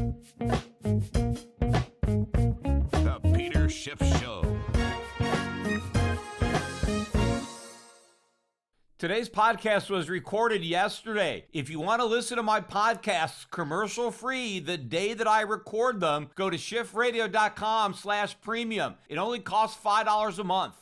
The Peter Schiff Show. Today's podcast was recorded yesterday. If you want to listen to my podcasts commercial-free the day that I record them, go to shiftradio.com/premium. It only costs $5 a month.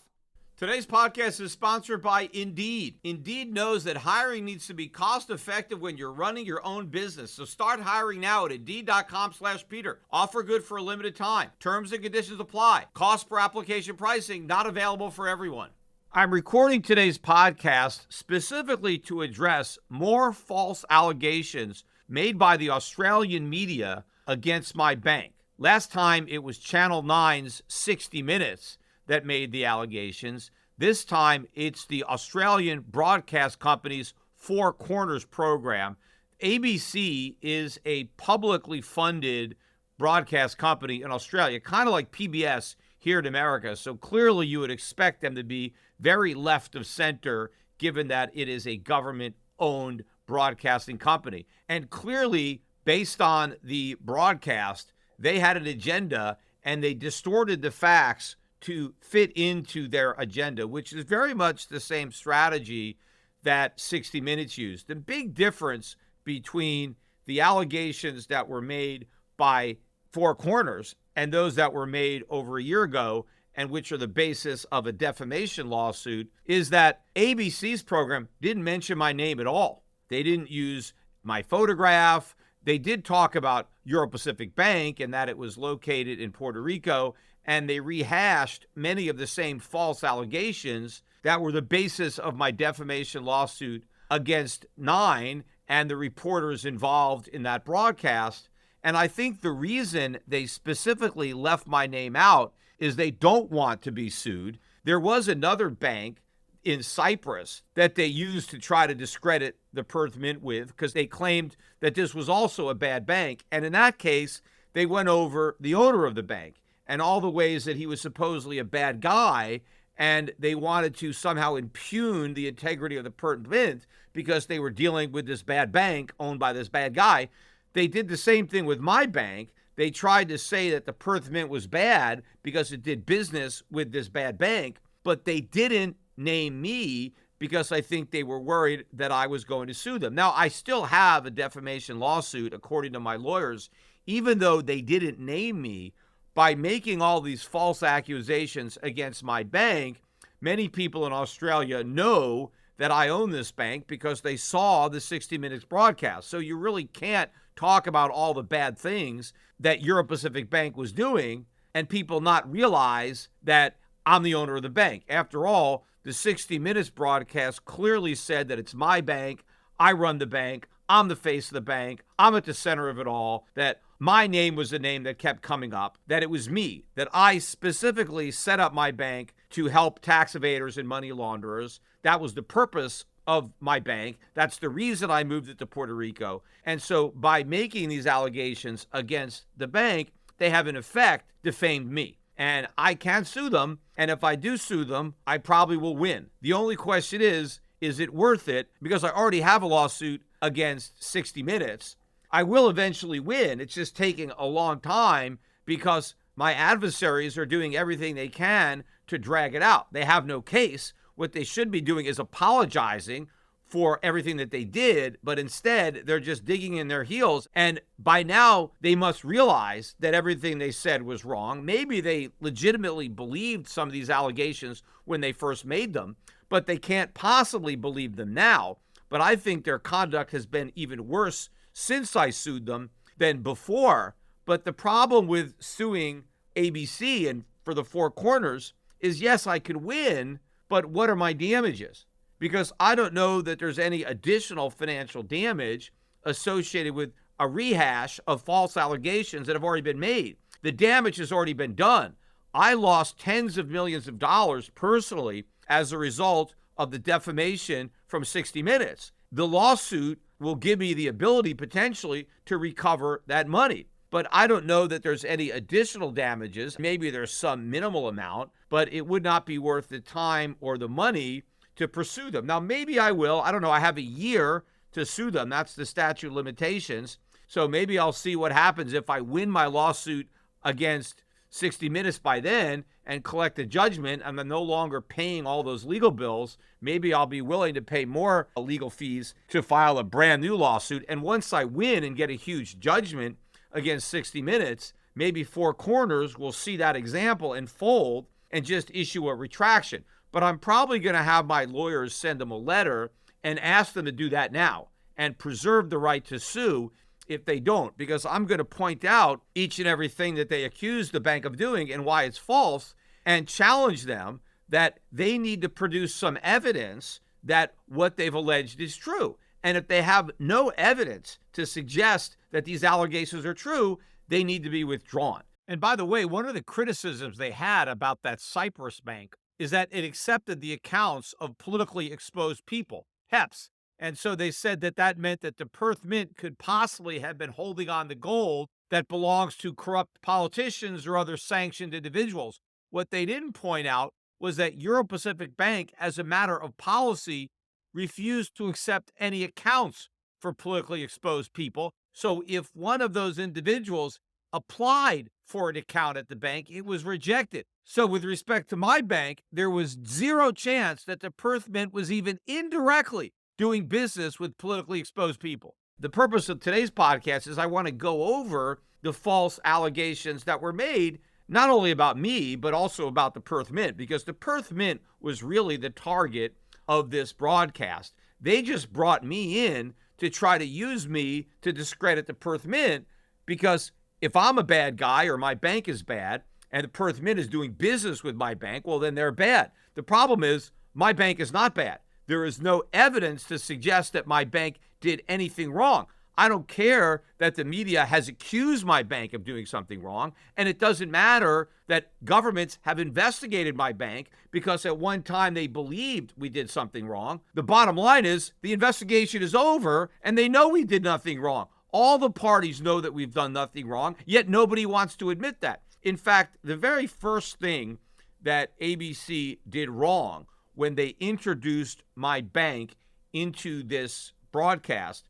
Today's podcast is sponsored by Indeed. Indeed knows that hiring needs to be cost-effective when you're running your own business. So start hiring now at Indeed.com/Peter. Offer good for a limited time. Terms and conditions apply. Cost per application pricing not available for everyone. I'm recording today's podcast specifically to address more false allegations made by the Australian media against my bank. Last time it was Channel 9's 60 Minutes that made the allegations. This time it's the Australian broadcast company's Four Corners program. ABC is a publicly funded broadcast company in Australia, kind of like PBS here in America. So clearly you would expect them to be very left of center, given that it is a government-owned broadcasting company. And clearly, based on the broadcast, they had an agenda and they distorted the facts to fit into their agenda, which is very much the same strategy that 60 Minutes used. The big difference between the allegations that were made by Four Corners and those that were made over a year ago, and which are the basis of a defamation lawsuit, is that ABC's program didn't mention my name at all. They didn't use my photograph. They did talk about Euro Pacific Bank and that it was located in Puerto Rico, and they rehashed many of the same false allegations that were the basis of my defamation lawsuit against Nine and the reporters involved in that broadcast. And I think the reason they specifically left my name out is they don't want to be sued. There was another bank in Cyprus that they used to try to discredit the Perth Mint with, because they claimed that this was also a bad bank. And in that case, they went over the owner of the bank and all the ways that he was supposedly a bad guy, and they wanted to somehow impugn the integrity of the Perth Mint because they were dealing with this bad bank owned by this bad guy. They did the same thing with my bank. They tried to say that the Perth Mint was bad because it did business with this bad bank, but they didn't name me because I think they were worried that I was going to sue them. Now, I still have a defamation lawsuit, according to my lawyers, even though they didn't name me. By making all these false accusations against my bank, many people in Australia know that I own this bank because they saw the 60 Minutes broadcast. So you really can't talk about all the bad things that Euro Pacific Bank was doing and people not realize that I'm the owner of the bank. After all, the 60 Minutes broadcast clearly said that it's my bank, I run the bank, I'm the face of the bank, I'm at the center of it all, that my name was the name that kept coming up, that it was me, that I specifically set up my bank to help tax evaders and money launderers. That was the purpose of my bank. That's the reason I moved it to Puerto Rico. And so by making these allegations against the bank, they have in effect defamed me. And I can't sue them. And if I do sue them, I probably will win. The only question is it worth it? Because I already have a lawsuit against 60 Minutes. I will eventually win. It's just taking a long time because my adversaries are doing everything they can to drag it out. They have no case. What they should be doing is apologizing for everything that they did, but instead they're just digging in their heels. And by now they must realize that everything they said was wrong. Maybe they legitimately believed some of these allegations when they first made them, but they can't possibly believe them now. But I think their conduct has been even worse since I sued them than before. But the problem with suing ABC and for the Four Corners is, yes, I could win, but what are my damages? Because I don't know that there's any additional financial damage associated with a rehash of false allegations that have already been made. The damage has already been done. I lost tens of millions of dollars personally as a result of the defamation from 60 Minutes. The lawsuit will give me the ability potentially to recover that money. But I don't know that there's any additional damages. Maybe there's some minimal amount, but it would not be worth the time or the money to pursue them. Now, maybe I will. I don't know. I have a year to sue them. That's the statute of limitations. So maybe I'll see what happens if I win my lawsuit against 60 Minutes by then and collect a judgment, and I'm no longer paying all those legal bills. Maybe I'll be willing to pay more legal fees to file a brand new lawsuit. And once I win and get a huge judgment against 60 Minutes, maybe Four Corners will see that example and fold and just issue a retraction. But I'm probably going to have my lawyers send them a letter and ask them to do that now and preserve the right to sue if they don't, because I'm going to point out each and everything that they accuse the bank of doing and why it's false, and challenge them that they need to produce some evidence that what they've alleged is true. And if they have no evidence to suggest that these allegations are true, they need to be withdrawn. And by the way, one of the criticisms they had about that Cyprus bank is that it accepted the accounts of politically exposed people, HEPs. And so they said that that meant that the Perth Mint could possibly have been holding on to gold that belongs to corrupt politicians or other sanctioned individuals. What they didn't point out was that Euro Pacific Bank, as a matter of policy, refused to accept any accounts for politically exposed people. So if one of those individuals applied for an account at the bank, it was rejected. So with respect to my bank, there was zero chance that the Perth Mint was even indirectly doing business with politically exposed people. The purpose of today's podcast is I want to go over the false allegations that were made, not only about me, but also about the Perth Mint, because the Perth Mint was really the target of this broadcast. They just brought me in to try to use me to discredit the Perth Mint, because if I'm a bad guy or my bank is bad and the Perth Mint is doing business with my bank, well, then they're bad. The problem is my bank is not bad. There is no evidence to suggest that my bank did anything wrong. I don't care that the media has accused my bank of doing something wrong, and it doesn't matter that governments have investigated my bank because at one time they believed we did something wrong. The bottom line is the investigation is over, and they know we did nothing wrong. All the parties know that we've done nothing wrong, yet nobody wants to admit that. In fact, the very first thing that ABC did wrong when they introduced my bank into this broadcast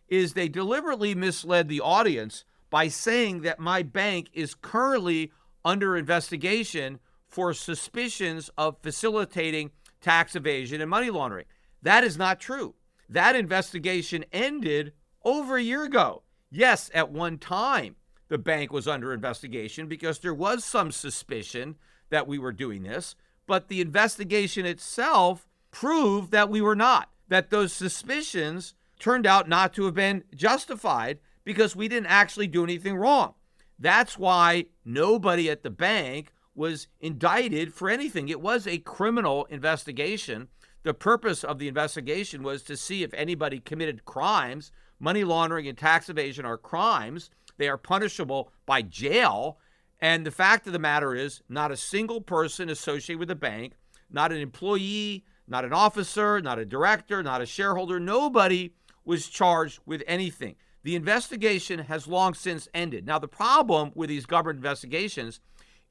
is they deliberately misled the audience by saying that my bank is currently under investigation for suspicions of facilitating tax evasion and money laundering. That is not true. That investigation ended over a year ago. Yes, at one time, the bank was under investigation because there was some suspicion that we were doing this, but the investigation itself proved that we were not, that those suspicions turned out not to have been justified because we didn't actually do anything wrong. That's why nobody at the bank was indicted for anything. It was a criminal investigation. The purpose of the investigation was to see if anybody committed crimes. Money laundering and tax evasion are crimes. They are punishable by jail. And the fact of the matter is, not a single person associated with the bank, not an employee, not an officer, not a director, not a shareholder, nobody was charged with anything. The investigation has long since ended. Now, the problem with these government investigations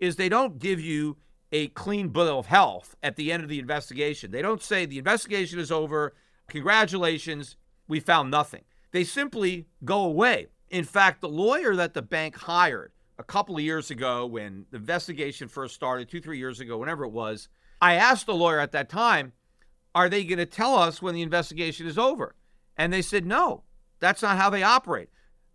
is they don't give you a clean bill of health at the end of the investigation. They don't say the investigation is over, congratulations, we found nothing. They simply go away. In fact, the lawyer that the bank hired a couple of years ago when the investigation first started, 2-3 years ago, whenever it was, I asked the lawyer at that time, are they going to tell us when the investigation is over? And they said, no, that's not how they operate.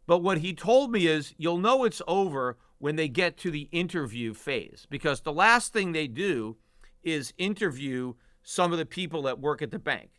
But what he told me is, you'll know it's over when they get to the interview phase, because the last thing they do is interview some of the people that work at the bank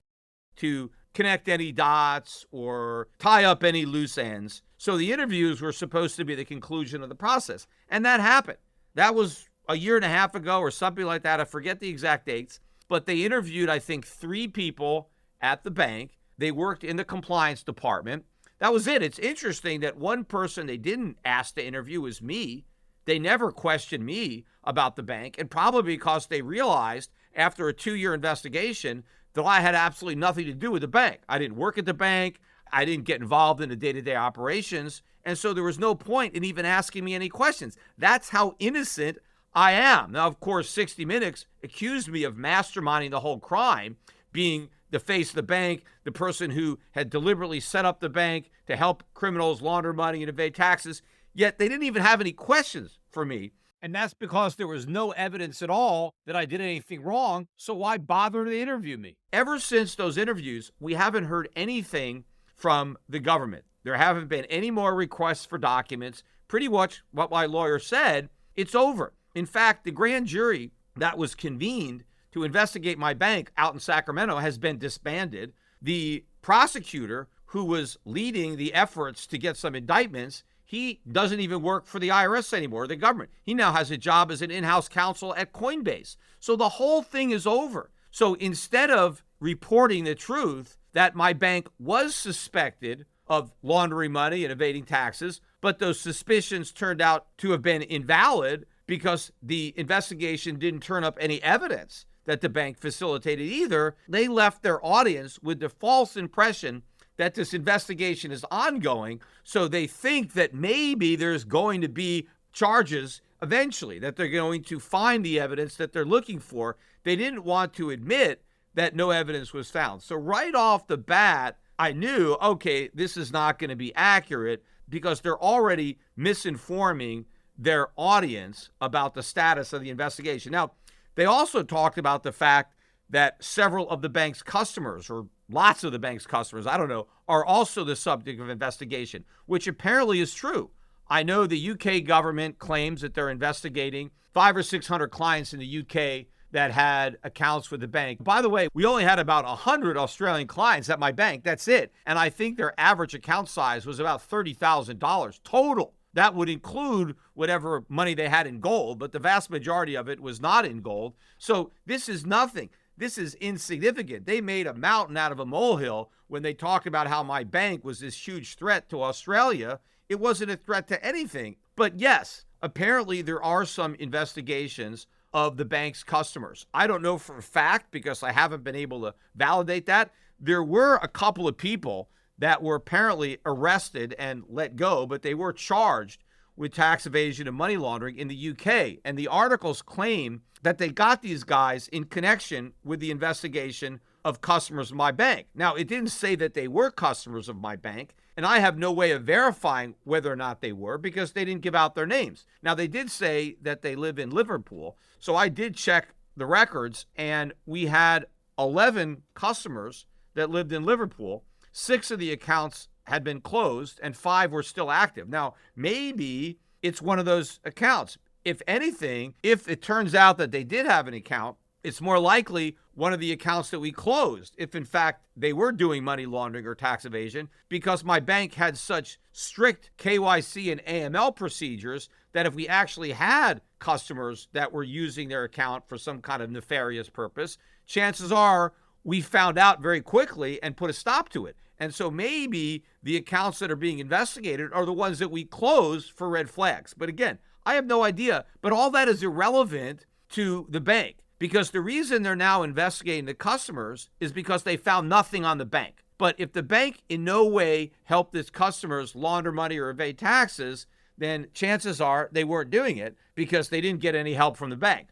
to connect any dots or tie up any loose ends. So the interviews were supposed to be the conclusion of the process. And that happened. That was a year and a half ago or something like that. I forget the exact dates. But they interviewed, I think, 3 people at the bank. They worked in the compliance department. That was it. It's interesting that one person they didn't ask to interview was me. They never questioned me about the bank, and probably because they realized after a 2-year investigation that I had absolutely nothing to do with the bank. I didn't work at the bank. I didn't get involved in the day-to-day operations. And so there was no point in even asking me any questions. That's how innocent I am. Now, of course, 60 Minutes accused me of masterminding the whole crime, being the face of the bank, the person who had deliberately set up the bank to help criminals launder money and evade taxes. Yet they didn't even have any questions for me. And that's because there was no evidence at all that I did anything wrong. So why bother to interview me? Ever since those interviews, we haven't heard anything from the government. There haven't been any more requests for documents. Pretty much what my lawyer said, it's over. In fact, the grand jury that was convened to investigate my bank out in Sacramento has been disbanded. The prosecutor who was leading the efforts to get some indictments, he doesn't even work for the IRS anymore, the government. He now has a job as an in-house counsel at Coinbase. So the whole thing is over. So instead of reporting the truth that my bank was suspected of laundering money and evading taxes, but those suspicions turned out to have been invalid because the investigation didn't turn up any evidence that the bank facilitated either, they left their audience with the false impression that this investigation is ongoing, so they think that maybe there's going to be charges eventually, that they're going to find the evidence that they're looking for. They didn't want to admit that no evidence was found. So right off the bat, I knew, okay, this is not going to be accurate because they're already misinforming their audience about the status of the investigation. Now, they also talked about the fact that several of the bank's customers, or lots of the bank's customers, I don't know, are also the subject of investigation, which apparently is true. I know the UK government claims that they're investigating 500 or 600 clients in the UK that had accounts with the bank. By the way, we only had about 100 Australian clients at my bank. That's it. And I think their average account size was about $30,000 total. That would include whatever money they had in gold, but the vast majority of it was not in gold. So this is nothing. This is insignificant. They made a mountain out of a molehill when they talked about how my bank was this huge threat to Australia. It wasn't a threat to anything. But yes, apparently there are some investigations of the bank's customers. I don't know for a fact because I haven't been able to validate that. There were a couple of people that were apparently arrested and let go, but they were charged with tax evasion and money laundering in the UK. And the articles claim that they got these guys in connection with the investigation of customers of my bank. Now, it didn't say that they were customers of my bank, and I have no way of verifying whether or not they were because they didn't give out their names. Now, they did say that they live in Liverpool, so I did check the records, and we had 11 customers that lived in Liverpool. 6 of the accounts had been closed and 5 were still active. Now, maybe it's one of those accounts. If anything, if it turns out that they did have an account, it's more likely one of the accounts that we closed, if in fact they were doing money laundering or tax evasion, because my bank had such strict KYC and AML procedures that if we actually had customers that were using their account for some kind of nefarious purpose, chances are we found out very quickly and put a stop to it. And so maybe the accounts that are being investigated are the ones that we closed for red flags. But again, I have no idea. But all that is irrelevant to the bank because the reason they're now investigating the customers is because they found nothing on the bank. But if the bank in no way helped its customers launder money or evade taxes, then chances are they weren't doing it because they didn't get any help from the bank.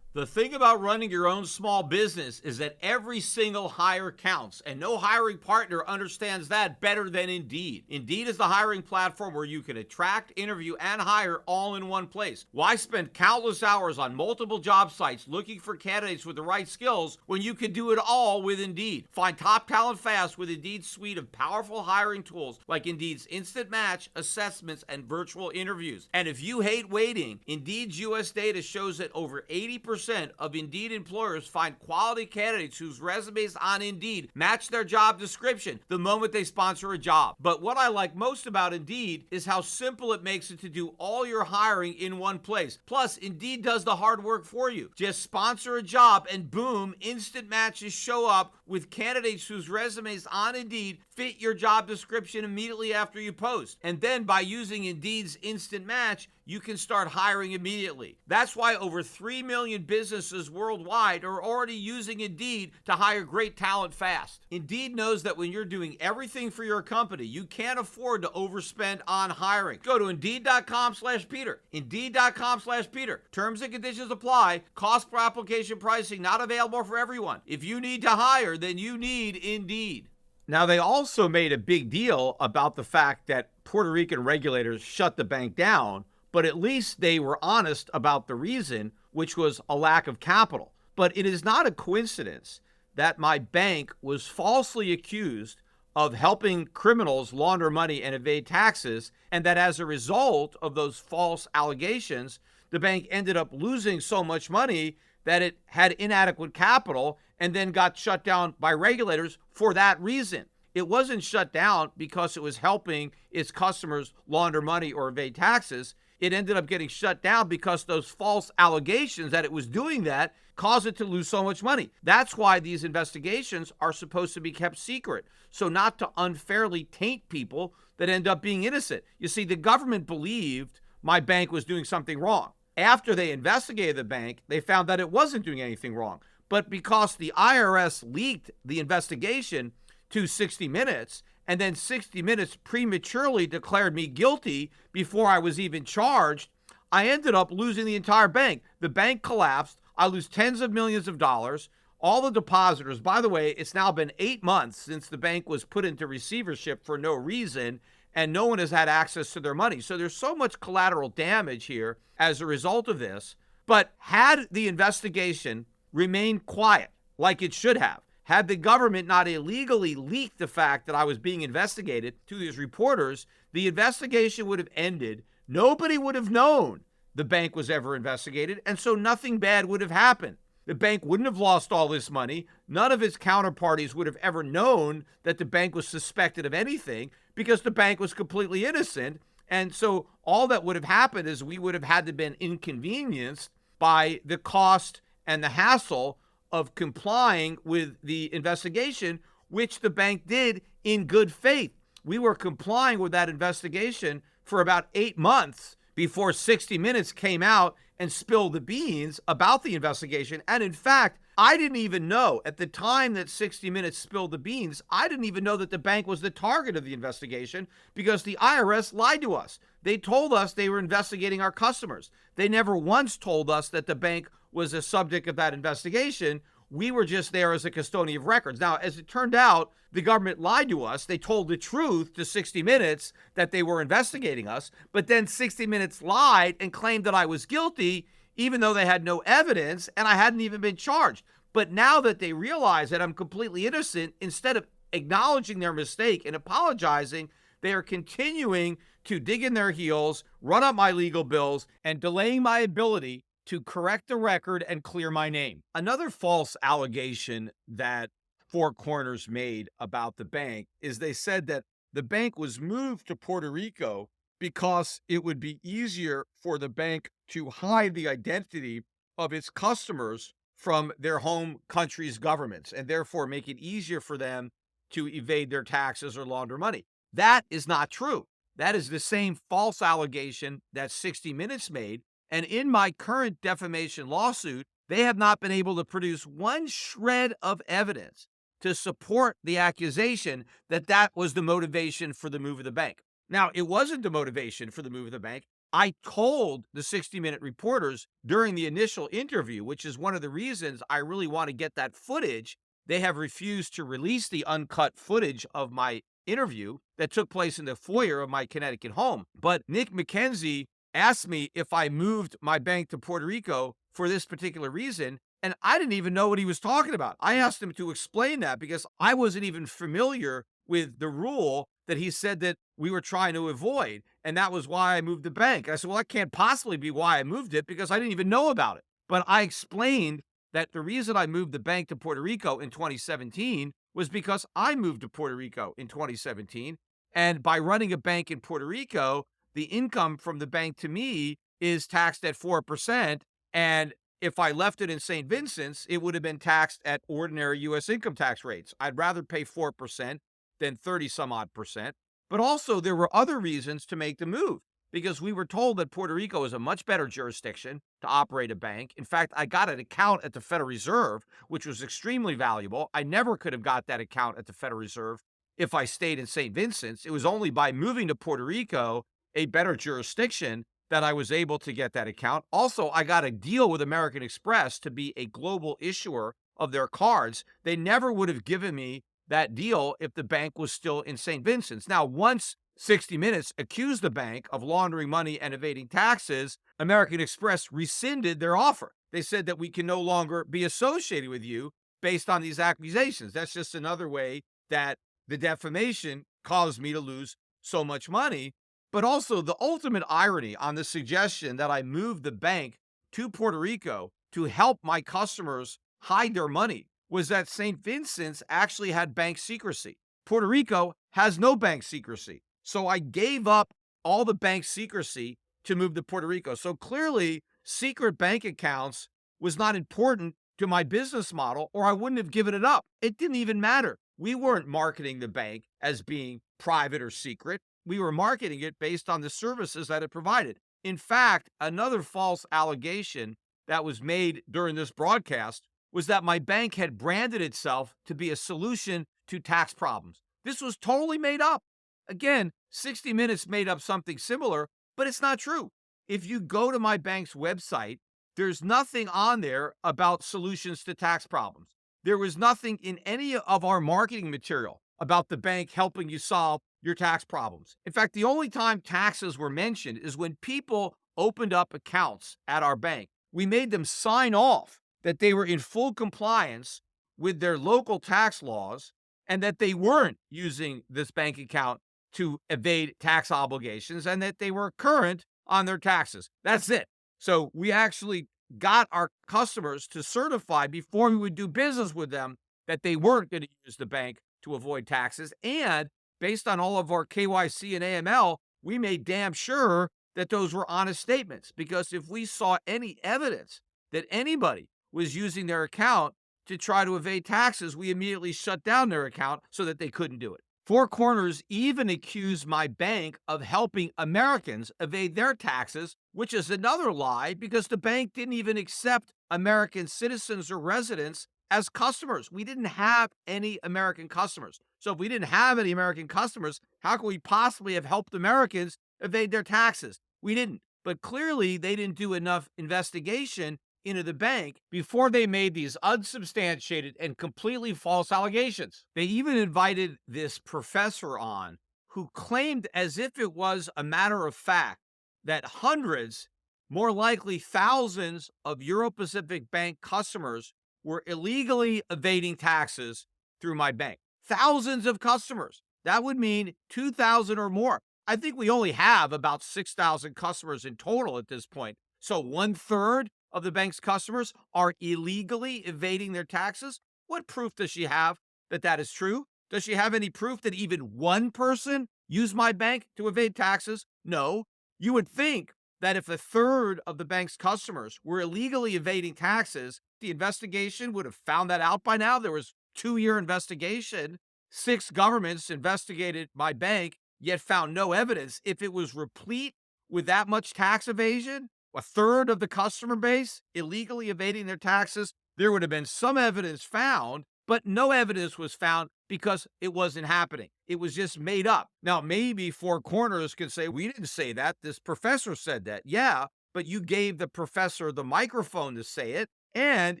The thing about running your own small business is that every single hire counts, and no hiring partner understands that better than Indeed. Indeed is the hiring platform where you can attract, interview, and hire all in one place. Why spend countless hours on multiple job sites looking for candidates with the right skills when you can do it all with Indeed? Find top talent fast with Indeed's suite of powerful hiring tools like Indeed's Instant Match, assessments, and virtual interviews. And if you hate waiting, Indeed's US data shows that over 80% of Indeed employers find quality candidates whose resumes on Indeed match their job description the moment they sponsor a job. But what I like most about Indeed is how simple it makes it to do all your hiring in one place. Plus, Indeed does the hard work for you. Just sponsor a job and boom, instant matches show up with candidates whose resumes on Indeed fit your job description immediately after you post. And then by using Indeed's Instant Match, you can start hiring immediately. That's why over 3 million businesses worldwide are already using Indeed to hire great talent fast. Indeed knows that when you're doing everything for your company, you can't afford to overspend on hiring. Go to Indeed.com/Peter. Indeed.com/Peter. Terms and conditions apply. Cost per application pricing not available for everyone. If you need to hire, higher than you need Indeed. Now, they also made a big deal about the fact that Puerto Rican regulators shut the bank down, but at least they were honest about the reason, which was a lack of capital. But it is not a coincidence that my bank was falsely accused of helping criminals launder money and evade taxes, and that as a result of those false allegations, the bank ended up losing so much money that it had inadequate capital and then got shut down by regulators for that reason. It wasn't shut down because it was helping its customers launder money or evade taxes. It ended up getting shut down because those false allegations that it was doing that caused it to lose so much money. That's why these investigations are supposed to be kept secret, so not to unfairly taint people that end up being innocent. You see, the government believed my bank was doing something wrong. After they investigated the bank, they found that it wasn't doing anything wrong. But because the IRS leaked the investigation to 60 Minutes, and then 60 Minutes prematurely declared me guilty before I was even charged, I ended up losing the entire bank. The bank collapsed. I lose tens of millions of dollars. All the depositors, by the way, it's now been 8 months since the bank was put into receivership for no reason, and no one has had access to their money. So there's so much collateral damage here as a result of this. But had the investigation remained quiet, like it should have, had the government not illegally leaked the fact that I was being investigated to these reporters, the investigation would have ended. Nobody would have known the bank was ever investigated, and so nothing bad would have happened. The bank wouldn't have lost all this money. None of its counterparties would have ever known that the bank was suspected of anything because the bank was completely innocent. And so all that would have happened is we would have had to been inconvenienced by the cost and the hassle of complying with the investigation, which the bank did in good faith. We were complying with that investigation for about 8 months before 60 Minutes came out and spilled the beans about the investigation. And in fact, I didn't even know at the time that 60 Minutes spilled the beans, I didn't even know that the bank was the target of the investigation because the IRS lied to us. They told us they were investigating our customers. They never once told us that the bank was a subject of that investigation. We were just there as a custodian of records. Now, as it turned out, the government lied to us. They told the truth to 60 Minutes that they were investigating us, but then 60 Minutes lied and claimed that I was guilty, even though they had no evidence and I hadn't even been charged. But now that they realize that I'm completely innocent, instead of acknowledging their mistake and apologizing, they are continuing to dig in their heels, run up my legal bills, and delaying my ability to correct the record and clear my name. Another false allegation that Four Corners made about the bank is they said that the bank was moved to Puerto Rico because it would be easier for the bank to hide the identity of its customers from their home country's governments and therefore make it easier for them to evade their taxes or launder money. That is not true. That is the same false allegation that 60 Minutes made. And in my current defamation lawsuit, they have not been able to produce one shred of evidence to support the accusation that that was the motivation for the move of the bank. Now, it wasn't the motivation for the move of the bank. I told the 60-minute reporters during the initial interview, which is one of the reasons I really want to get that footage. They have refused to release the uncut footage of my interview that took place in the foyer of my Connecticut home. But Nick McKenzie asked me if I moved my bank to Puerto Rico for this particular reason, and I didn't even know what he was talking about. I asked him to explain that because I wasn't even familiar with the rule that he said that we were trying to avoid, and that was why I moved the bank. I said, well, that can't possibly be why I moved it because I didn't even know about it. But I explained that the reason I moved the bank to Puerto Rico in 2017 was because I moved to Puerto Rico in 2017, and by running a bank in Puerto Rico, the income from the bank to me is taxed at 4%. And if I left it in St. Vincent's, it would have been taxed at ordinary U.S. income tax rates. I'd rather pay 4% than 30 some odd percent. But also there were other reasons to make the move because we were told that Puerto Rico is a much better jurisdiction to operate a bank. In fact, I got an account at the Federal Reserve, which was extremely valuable. I never could have got that account at the Federal Reserve if I stayed in St. Vincent's. It was only by moving to Puerto Rico, a better jurisdiction, that I was able to get that account. Also, I got a deal with American Express to be a global issuer of their cards. They never would have given me that deal if the bank was still in St. Vincent's. Now, once 60 Minutes accused the bank of laundering money and evading taxes, American Express rescinded their offer. They said that we can no longer be associated with you based on these accusations. That's just another way that the defamation caused me to lose so much money. But also, the ultimate irony on the suggestion that I moved the bank to Puerto Rico to help my customers hide their money was that St. Vincent's actually had bank secrecy. Puerto Rico has no bank secrecy. So I gave up all the bank secrecy to move to Puerto Rico. So clearly, secret bank accounts was not important to my business model, or I wouldn't have given it up. It didn't even matter. We weren't marketing the bank as being private or secret. We were marketing it based on the services that it provided. In fact, another false allegation that was made during this broadcast was that my bank had branded itself to be a solution to tax problems. This was totally made up. Again, 60 Minutes made up something similar, but it's not true. If you go to my bank's website, there's nothing on there about solutions to tax problems. There was nothing in any of our marketing material about the bank helping you solve your tax problems. In fact, the only time taxes were mentioned is when people opened up accounts at our bank. We made them sign off that they were in full compliance with their local tax laws and that they weren't using this bank account to evade tax obligations and that they were current on their taxes. That's it. So we actually got our customers to certify before we would do business with them that they weren't going to use the bank to avoid taxes. And based on all of our KYC and AML, we made damn sure that those were honest statements. Because if we saw any evidence that anybody was using their account to try to evade taxes, we immediately shut down their account so that they couldn't do it. Four Corners even accused my bank of helping Americans evade their taxes, which is another lie because the bank didn't even accept American citizens or residents as customers. We didn't have any American customers. So if we didn't have any American customers, how could we possibly have helped Americans evade their taxes? We didn't. But clearly, they didn't do enough investigation into the bank before they made these unsubstantiated and completely false allegations. They even invited this professor on who claimed as if it was a matter of fact that hundreds, more likely thousands of Euro-Pacific Bank customers were illegally evading taxes through my bank. Thousands of customers. That would mean 2,000 or more. I think we only have about 6,000 customers in total at this point. So 1/3 of the bank's customers are illegally evading their taxes. What proof does she have that that is true? Does she have any proof that even one person used my bank to evade taxes? No. You would think that if 1/3 of the bank's customers were illegally evading taxes, the investigation would have found that out by now. There was a 2-year investigation. 6 governments investigated my bank, yet found no evidence. If it was replete with that much tax evasion, 1/3 of the customer base illegally evading their taxes, there would have been some evidence found, but no evidence was found because it wasn't happening. It was just made up. Now, maybe Four Corners could say, we didn't say that. This professor said that. Yeah, but you gave the professor the microphone to say it, and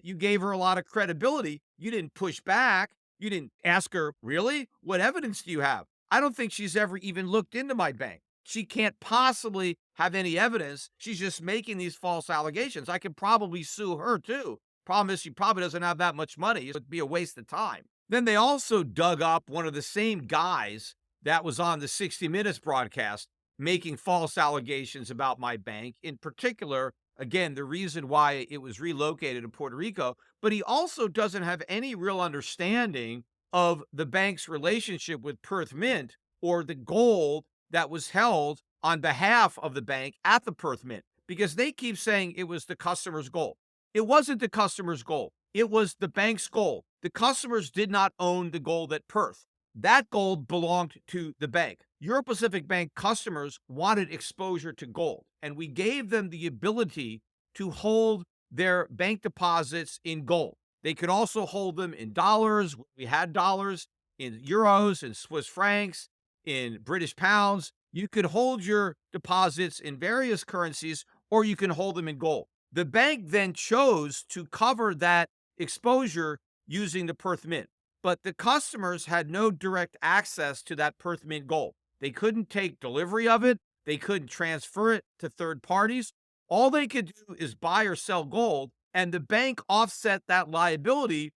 you gave her a lot of credibility. You didn't push back. You didn't ask her, really? What evidence do you have? I don't think she's ever even looked into my bank. She can't possibly have any evidence. She's just making these false allegations. I could probably sue her too. Problem is, she probably doesn't have that much money. It would be a waste of time. Then they also dug up one of the same guys that was on the 60 Minutes broadcast making false allegations about my bank. In particular, again, the reason why it was relocated to Puerto Rico, but he also doesn't have any real understanding of the bank's relationship with Perth Mint or the gold that was held on behalf of the bank at the Perth Mint, because they keep saying it was the customer's gold. It wasn't the customer's gold. It was the bank's gold. The customers did not own the gold at Perth. That gold belonged to the bank. Euro-Pacific Bank customers wanted exposure to gold, and we gave them the ability to hold their bank deposits in gold. They could also hold them in dollars. We had dollars, in euros, in Swiss francs, in British pounds. You could hold your deposits in various currencies, or you can hold them in gold. The bank then chose to cover that exposure using the Perth Mint. But the customers had no direct access to that Perth Mint gold. They couldn't take delivery of it. They couldn't transfer it to third parties. All they could do is buy or sell gold, and the bank offset that liability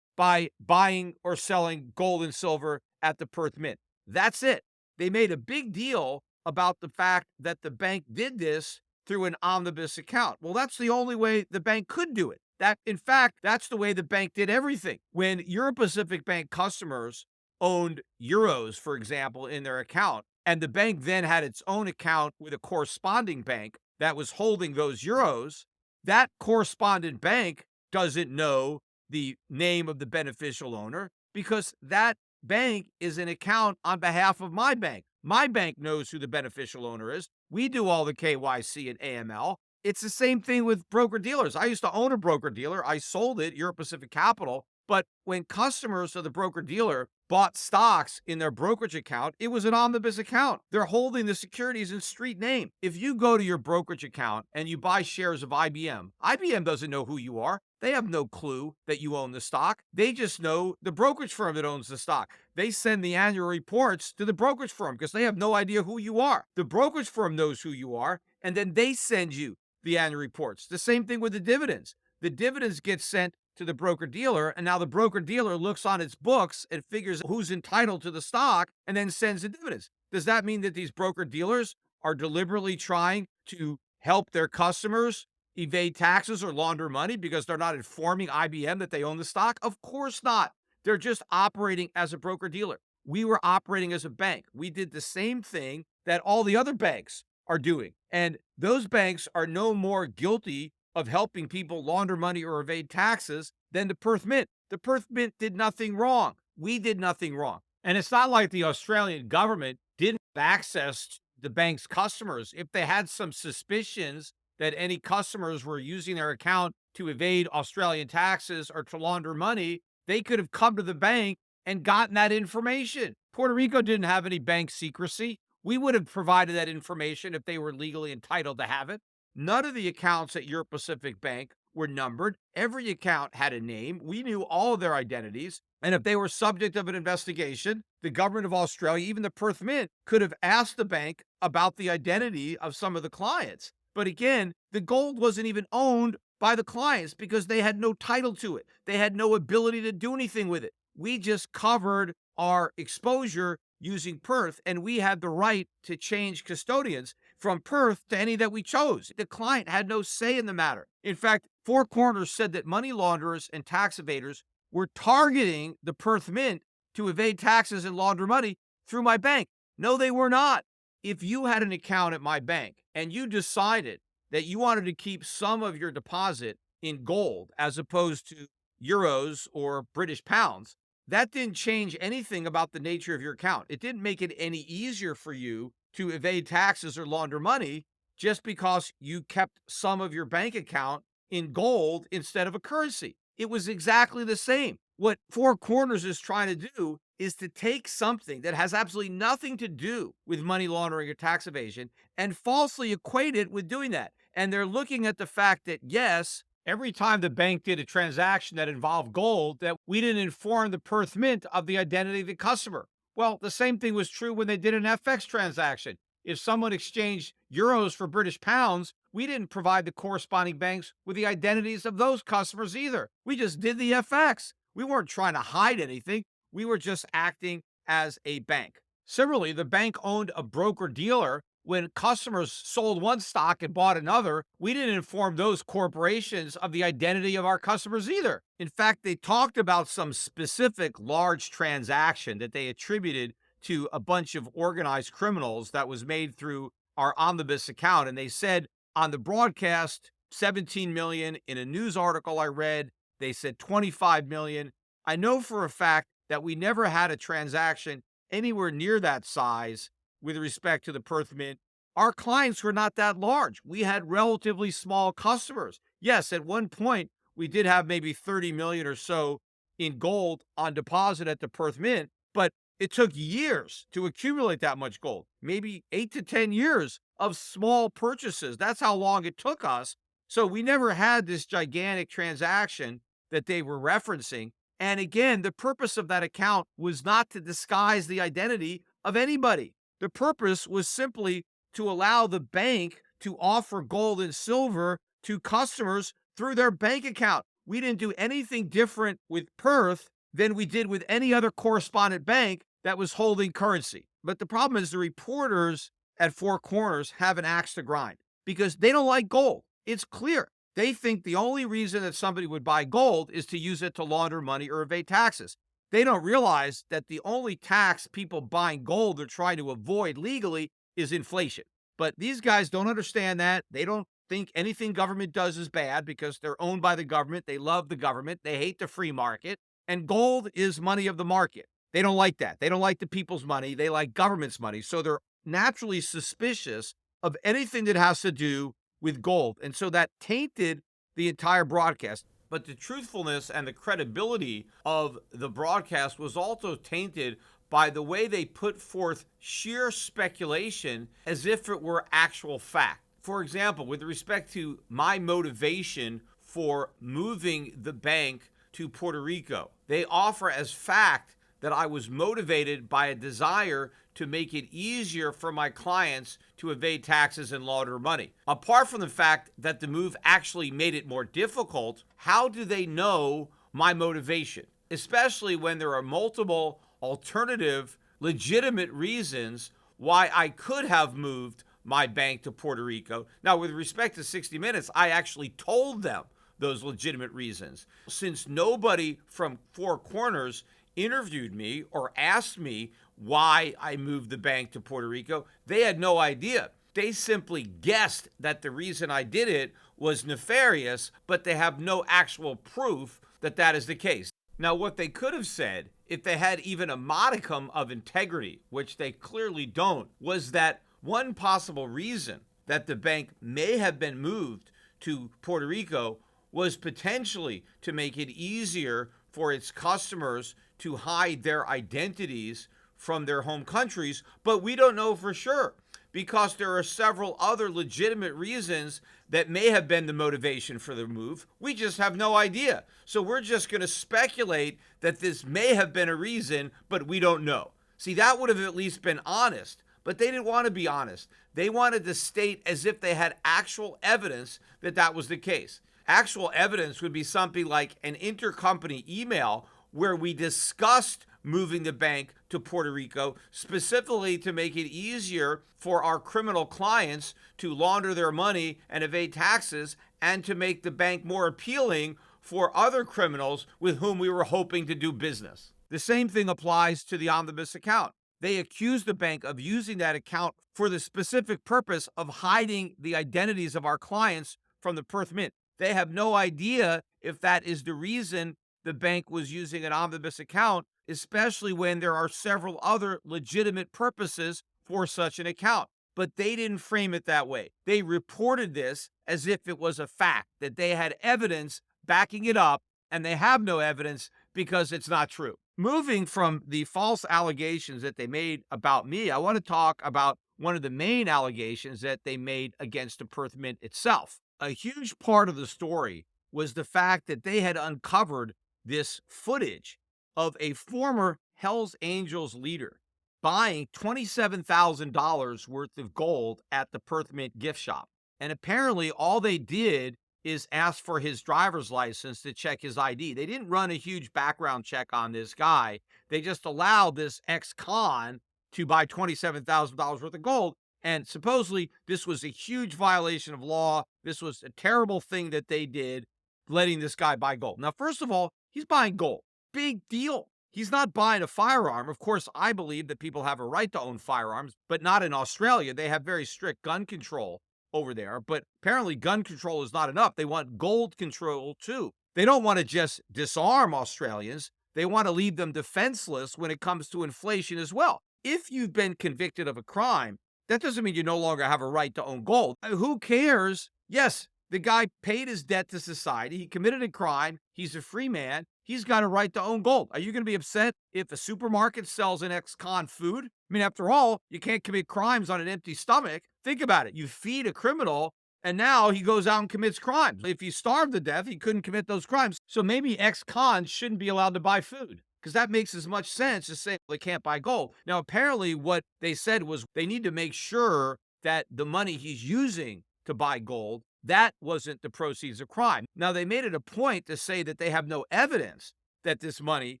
by buying or selling gold and silver at the Perth Mint. That's it. They made a big deal about the fact that the bank did this through an omnibus account. Well, that's the only way the bank could do it. That, in fact, that's the way the bank did everything. When Euro Pacific Bank customers owned euros, for example, in their account, and the bank then had its own account with a corresponding bank that was holding those euros, that correspondent bank doesn't know the name of the beneficial owner because that bank is an account on behalf of my bank. My bank knows who the beneficial owner is. We do all the KYC and AML. It's the same thing with broker dealers. I used to own a broker dealer. I sold it, Euro Pacific Capital. But when customers of the broker dealer bought stocks in their brokerage account, it was an omnibus account. They're holding the securities in street name. If you go to your brokerage account and you buy shares of IBM doesn't know who you are. They have no clue that you own the stock. They just know the brokerage firm that owns the stock. They send the annual reports to the brokerage firm because they have no idea who you are. The brokerage firm knows who you are, and then they send you the annual reports. The same thing with the dividends. The dividends get sent to the broker dealer, and now the broker dealer looks on its books and figures who's entitled to the stock and then sends the dividends. Does that mean that these broker dealers are deliberately trying to help their customers evade taxes or launder money because they're not informing IBM that they own the stock? Of course not. They're just operating as a broker dealer. We were operating as a bank. We did the same thing that all the other banks are doing. And those banks are no more guilty of helping people launder money or evade taxes than the Perth Mint. The Perth Mint did nothing wrong. We did nothing wrong. And it's not like the Australian government didn't have access to the bank's customers. If they had some suspicions that any customers were using their account to evade Australian taxes or to launder money, they could have come to the bank and gotten that information. Puerto Rico didn't have any bank secrecy. We would have provided that information if they were legally entitled to have it. None of the accounts at Euro Pacific Bank were numbered. Every account had a name. We knew all of their identities. And if they were subject of an investigation, the government of Australia, even the Perth Mint, could have asked the bank about the identity of some of the clients. But again, the gold wasn't even owned by the clients because they had no title to it. They had no ability to do anything with it. We just covered our exposure using Perth, and we had the right to change custodians from Perth to any that we chose. The client had no say in the matter. In fact, Four Corners said that money launderers and tax evaders were targeting the Perth Mint to evade taxes and launder money through my bank. No, they were not. If you had an account at my bank and you decided that you wanted to keep some of your deposit in gold as opposed to euros or British pounds, that didn't change anything about the nature of your account. It didn't make it any easier for you to evade taxes or launder money just because you kept some of your bank account in gold instead of a currency. It was exactly the same. What Four Corners is trying to do is to take something that has absolutely nothing to do with money laundering or tax evasion and falsely equate it with doing that. And they're looking at the fact that, yes, every time the bank did a transaction that involved gold, that we didn't inform the Perth Mint of the identity of the customer. Well, the same thing was true when they did an FX transaction. If someone exchanged euros for British pounds, we didn't provide the corresponding banks with the identities of those customers either. We just did the FX. We weren't trying to hide anything. We were just acting as a bank. Similarly, the bank owned a broker-dealer. When customers sold one stock and bought another, we didn't inform those corporations of the identity of our customers either. In fact, they talked about some specific large transaction that they attributed to a bunch of organized criminals that was made through our omnibus account. And they said on the broadcast, 17 million. In a news article I read, they said 25 million. I know for a fact that we never had a transaction anywhere near that size with respect to the Perth Mint. Our clients were not that large. We had relatively small customers. Yes, at one point, we did have maybe 30 million or so in gold on deposit at the Perth Mint, but it took years to accumulate that much gold, maybe 8 to 10 years of small purchases. That's how long it took us. So we never had this gigantic transaction that they were referencing. And again, the purpose of that account was not to disguise the identity of anybody. The purpose was simply to allow the bank to offer gold and silver to customers through their bank account. We didn't do anything different with Perth than we did with any other correspondent bank that was holding currency. But the problem is the reporters at Four Corners have an axe to grind because they don't like gold. It's clear. They think the only reason that somebody would buy gold is to use it to launder money or evade taxes. They don't realize that the only tax people buying gold are trying to avoid legally is inflation. But these guys don't understand that. They don't think anything government does is bad because they're owned by the government. They love the government. They hate the free market. And gold is money of the market. They don't like that. They don't like the people's money. They like government's money. So they're naturally suspicious of anything that has to do with gold. And so that tainted the entire broadcast. But the truthfulness and the credibility of the broadcast was also tainted by the way they put forth sheer speculation as if it were actual fact. For example, with respect to my motivation for moving the bank to Puerto Rico, they offer as fact that I was motivated by a desire to make it easier for my clients to evade taxes and launder money. Apart from the fact that the move actually made it more difficult, how do they know my motivation? Especially when there are multiple alternative, legitimate reasons why I could have moved my bank to Puerto Rico. Now, with respect to 60 Minutes, I actually told them those legitimate reasons. Since nobody from Four Corners interviewed me or asked me why I moved the bank to Puerto Rico, they had no idea. They simply guessed that the reason I did it was nefarious, but they have no actual proof that that is the case. Now, what they could have said, if they had even a modicum of integrity, which they clearly don't, was that one possible reason that the bank may have been moved to Puerto Rico was potentially to make it easier for its customers to hide their identities from their home countries, but we don't know for sure because there are several other legitimate reasons that may have been the motivation for the move. We just have no idea. So we're just going to speculate that this may have been a reason, but we don't know. See, that would have at least been honest, but they didn't want to be honest. They wanted to state as if they had actual evidence that that was the case. Actual evidence would be something like an intercompany email where we discussed moving the bank to Puerto Rico specifically to make it easier for our criminal clients to launder their money and evade taxes and to make the bank more appealing for other criminals with whom we were hoping to do business. The same thing applies to the omnibus account. They accused the bank of using that account for the specific purpose of hiding the identities of our clients from the Perth Mint. They have no idea if that is the reason the bank was using an omnibus account, especially when there are several other legitimate purposes for such an account. But they didn't frame it that way. They reported this as if it was a fact, that they had evidence backing it up, and they have no evidence because it's not true. Moving from the false allegations that they made about me, I want to talk about one of the main allegations that they made against the Perth Mint itself. A huge part of the story was the fact that they had uncovered this footage of a former Hells Angels leader buying $27,000 worth of gold at the Perth Mint gift shop. And apparently all they did is ask for his driver's license to check his ID. They didn't run a huge background check on this guy. They just allowed this ex-con to buy $27,000 worth of gold. And supposedly this was a huge violation of law. This was a terrible thing that they did, letting this guy buy gold. Now, first of all, he's buying gold. Big deal. He's not buying a firearm. Of course, I believe that people have a right to own firearms, but not in Australia. They have very strict gun control over there. But apparently gun control is not enough. They want gold control too. They don't want to just disarm Australians. They want to leave them defenseless when it comes to inflation as well. If you've been convicted of a crime, that doesn't mean you no longer have a right to own gold. Who cares? Yes, the guy paid his debt to society. He committed a crime. He's a free man. He's got a right to own gold. Are you going to be upset if a supermarket sells an ex-con food? I mean, after all, you can't commit crimes on an empty stomach. Think about it. You feed a criminal And now he goes out and commits crimes. If he starved to death, he couldn't commit those crimes. So maybe ex-cons shouldn't be allowed to buy food, because that makes as much sense as saying they can't buy gold. Now, apparently what they said was they need to make sure that the money he's using to buy gold, that wasn't the proceeds of crime. Now, they made it a point to say that they have no evidence that this money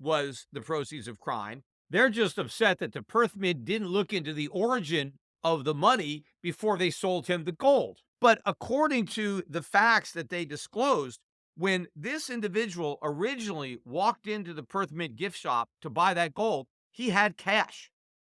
was the proceeds of crime. They're just upset that the Perth Mint didn't look into the origin of the money before they sold him the gold. But according to the facts that they disclosed, when this individual originally walked into the Perth Mint gift shop to buy that gold, he had cash.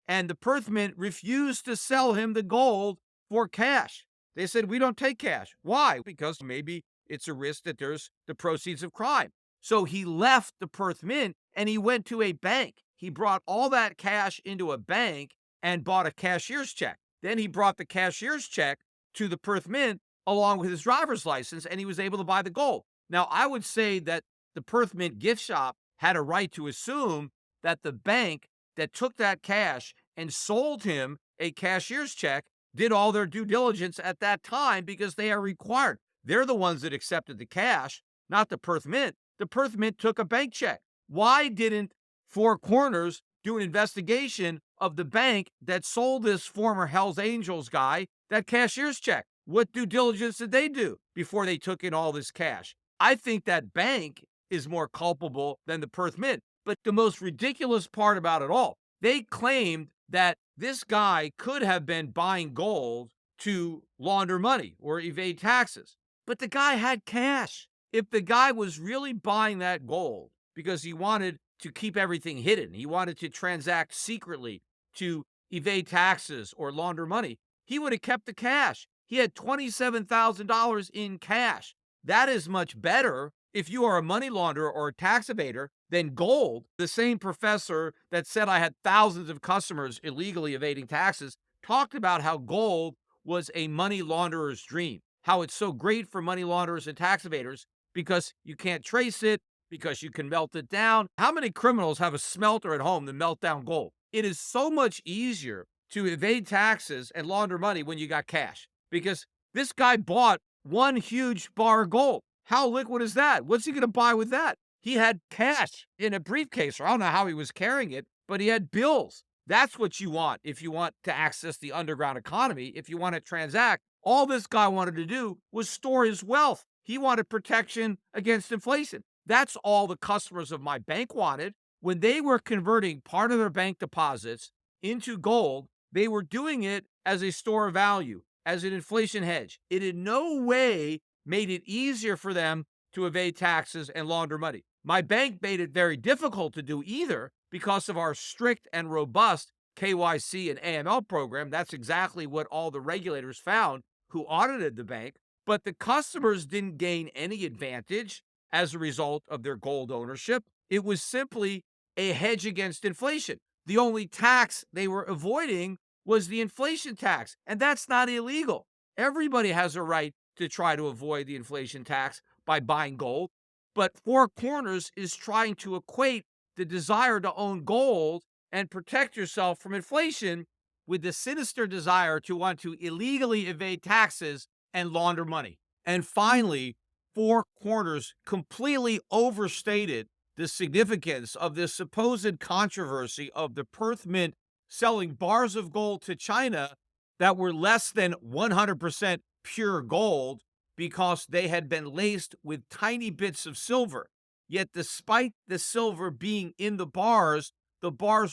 And the Perth Mint refused to sell him the gold for cash. They said, we don't take cash. Why? Because maybe it's a risk that there's the proceeds of crime. So he left the Perth Mint and he went to a bank. He brought all that cash into a bank and bought a cashier's check. Then he brought the cashier's check to the Perth Mint along with his driver's license, and he was able to buy the gold. Now, I would say that the Perth Mint gift shop had a right to assume that the bank that took that cash and sold him a cashier's check did all their due diligence at that time, because they are required. They're the ones that accepted the cash, not the Perth Mint. The Perth Mint took a bank check. Why didn't Four Corners do an investigation of the bank that sold this former Hells Angels guy that cashier's check? What due diligence did they do before they took in all this cash? I think that bank is more culpable than the Perth Mint. But the most ridiculous part about it all, they claimed that this guy could have been buying gold to launder money or evade taxes. But the guy had cash. If the guy was really buying that gold because he wanted to keep everything hidden, he wanted to transact secretly to evade taxes or launder money, he would have kept the cash. He had $27,000 in cash. That is much better if you are a money launderer or a tax evader than gold. The same professor that said I had thousands of customers illegally evading taxes talked about how gold was a money launderer's dream, how it's so great for money launderers and tax evaders because you can't trace it, because you can melt it down. How many criminals have a smelter at home that melt down gold? It is so much easier to evade taxes and launder money when you got cash, because this guy bought one huge bar of gold. How liquid is that? What's he going to buy with that? He had cash in a briefcase, or I don't know how he was carrying it, but he had bills. That's what you want if you want to access the underground economy, if you want to transact. All this guy wanted to do was store his wealth. He wanted protection against inflation. That's all the customers of my bank wanted. When they were converting part of their bank deposits into gold, they were doing it as a store of value, as an inflation hedge. It in no way made it easier for them to evade taxes and launder money. My bank made it very difficult to do either because of our strict and robust KYC and AML program. That's exactly what all the regulators found who audited the bank. But the customers didn't gain any advantage as a result of their gold ownership. It was simply a hedge against inflation. The only tax they were avoiding was the inflation tax, and that's not illegal. Everybody has a right to try to avoid the inflation tax by buying gold, but Four Corners is trying to equate the desire to own gold and protect yourself from inflation with the sinister desire to want to illegally evade taxes and launder money. And finally, Four Corners completely overstated the significance of this supposed controversy of the Perth Mint selling bars of gold to China that were less than 100% pure gold because they had been laced with tiny bits of silver. Yet despite the silver being in the bars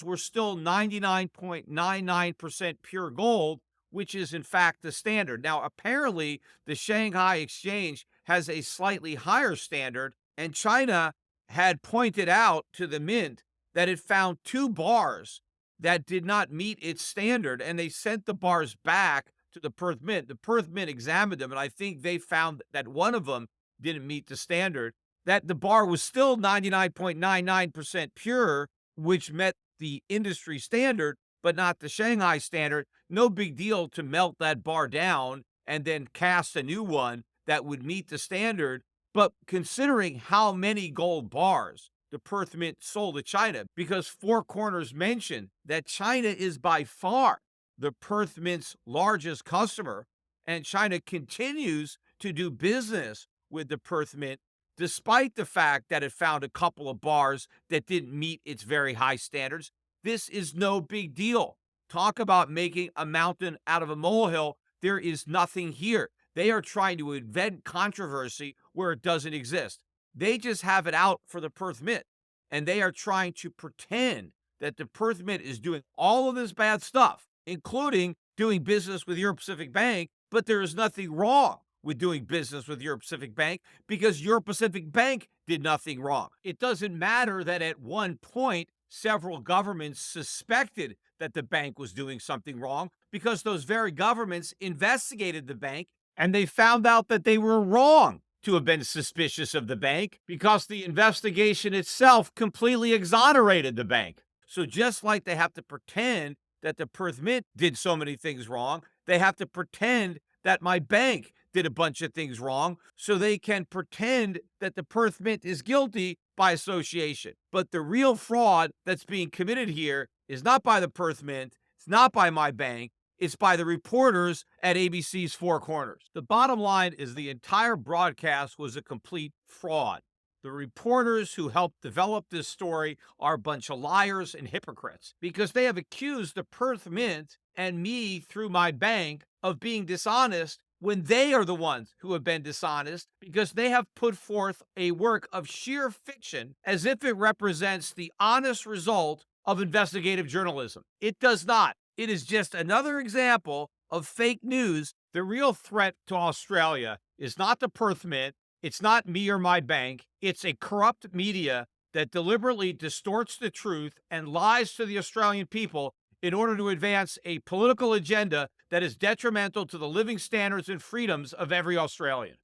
were still 99.99% pure gold, which is in fact the standard. Now, apparently, the Shanghai Exchange has a slightly higher standard, and China had pointed out to the mint that it found two bars that did not meet its standard, and they sent the bars back to the Perth Mint. The Perth Mint examined them, and I think they found that one of them didn't meet the standard, that the bar was still 99.99% pure, which met the industry standard, but not the Shanghai standard. No big deal to melt that bar down and then cast a new one that would meet the standard. But considering how many gold bars the Perth Mint sold to China, because Four Corners mentioned that China is by far the Perth Mint's largest customer, And China continues to do business with the Perth Mint, despite the fact that it found a couple of bars that didn't meet its very high standards. This is no big deal. Talk about making a mountain out of a molehill. There is nothing here. They are trying to invent controversy where it doesn't exist. They just have it out for the Perth Mint, and they are trying to pretend that the Perth Mint is doing all of this bad stuff, including doing business with Euro Pacific Bank, but there is nothing wrong with doing business with Euro Pacific Bank because Euro Pacific Bank did nothing wrong. It doesn't matter that at one point several governments suspected that the bank was doing something wrong because those very governments investigated the bank and they found out that they were wrong to have been suspicious of the bank because the investigation itself completely exonerated the bank. So just like they have to pretend that the Perth Mint did so many things wrong, they have to pretend that my bank did a bunch of things wrong so they can pretend that the Perth Mint is guilty by association. But the real fraud that's being committed here is not by the Perth Mint, it's not by my bank, it's by the reporters at ABC's Four Corners. The bottom line is the entire broadcast was a complete fraud. The reporters who helped develop this story are a bunch of liars and hypocrites because they have accused the Perth Mint and me through my bank of being dishonest when they are the ones who have been dishonest because they have put forth a work of sheer fiction as if it represents the honest result of investigative journalism. It does not. It is just another example of fake news. The real threat to Australia is not the Perth Mint. It's not me or my bank. It's a corrupt media that deliberately distorts the truth and lies to the Australian people in order to advance a political agenda that is detrimental to the living standards and freedoms of every Australian.